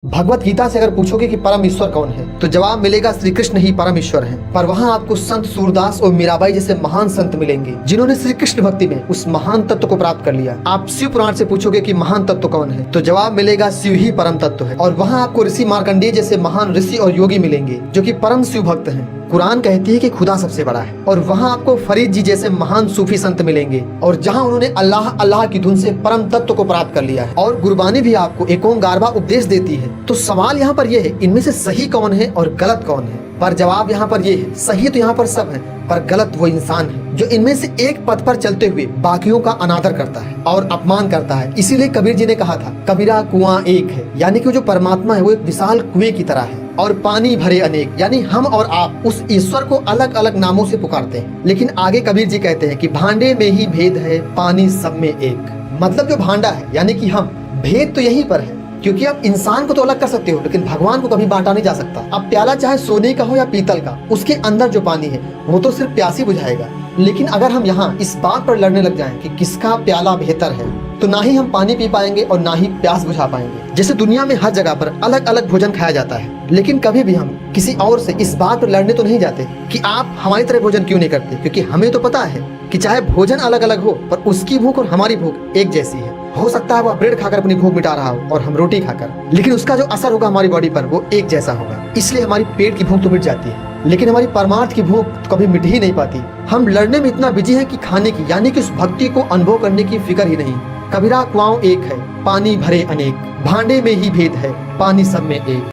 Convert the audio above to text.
भगवत गीता से अगर पूछोगे कि परम ईश्वर कौन है तो जवाब मिलेगा श्री कृष्ण ही परम ईश्वर हैं। पर वहाँ आपको संत सूरदास और मीराबाई जैसे महान संत मिलेंगे जिन्होंने श्री कृष्ण भक्ति में उस महान तत्व को प्राप्त कर लिया। आप शिव पुराण से पूछोगे कि महान तत्व कौन है तो जवाब मिलेगा शिव ही परम तत्व है। और वहाँ आपको ऋषि मार्कंडेय जैसे महान ऋषि और योगी मिलेंगे जो कि परम शिव भक्त हैं। कुरान कहती है कि खुदा सबसे बड़ा है। और वहाँ आपको फरीद जी जैसे महान सूफी संत मिलेंगे और जहाँ उन्होंने अल्लाह अल्लाह की धुन से परम तत्व को प्राप्त कर लिया है। और गुरबानी भी आपको एक ओंकारवा उपदेश देती है। तो सवाल यहाँ पर यह है, इनमें से सही कौन है और गलत कौन है? पर जवाब यहाँ पर ये है, सही तो यहाँ पर सब है पर गलत वो इंसान है जो इनमें से एक पथ पर चलते हुए बाकियों का अनादर करता है और अपमान करता है। इसीलिए कबीर जी ने कहा था, कबीरा कुआं एक है, यानी कि जो परमात्मा है वो एक विशाल कुएं की तरह है और पानी भरे अनेक, यानी हम और आप उस ईश्वर को अलग अलग नामों से पुकारते हैं। लेकिन आगे कबीर जी कहते हैं कि भांडे में ही भेद है, पानी सब में एक। मतलब जो भांडा है यानी कि हम, भेद तो यहीं पर है, क्योंकि आप इंसान को तो अलग कर सकते हो लेकिन भगवान को कभी बांटा नहीं जा सकता। अब प्याला चाहे सोने का हो या पीतल का, उसके अंदर जो पानी है वो तो सिर्फ प्यासी बुझाएगा। लेकिन अगर हम यहाँ इस बात पर लड़ने लग जाएं कि किसका प्याला बेहतर है तो ना ही हम पानी पी पाएंगे और ना ही प्यास बुझा पाएंगे। जैसे दुनिया में हर जगह पर अलग अलग भोजन खाया जाता है, लेकिन कभी भी हम किसी और से इस बात पर लड़ने तो नहीं जाते कि आप हमारी तरह भोजन क्यों नहीं करते, क्योंकि हमें तो पता है कि चाहे भोजन अलग अलग हो पर उसकी भूख और हमारी भूख एक जैसी है। हो सकता है वह ब्रेड खाकर अपनी भूख मिटा रहा हो और हम रोटी खाकर, लेकिन उसका जो असर होगा हमारी बॉडी पर वो एक जैसा होगा। इसलिए हमारी पेट की भूख तो मिट जाती है लेकिन हमारी परमार्थ की भूख तो कभी मिट ही नहीं पाती। हम लड़ने में इतना बिजी हैं कि खाने की यानी कि उस भक्ति को अनुभव करने की फिक्र ही नहीं। कबीरा कुआं एक है, पानी भरे अनेक, भांडे में ही भेद है, पानी सब में एक।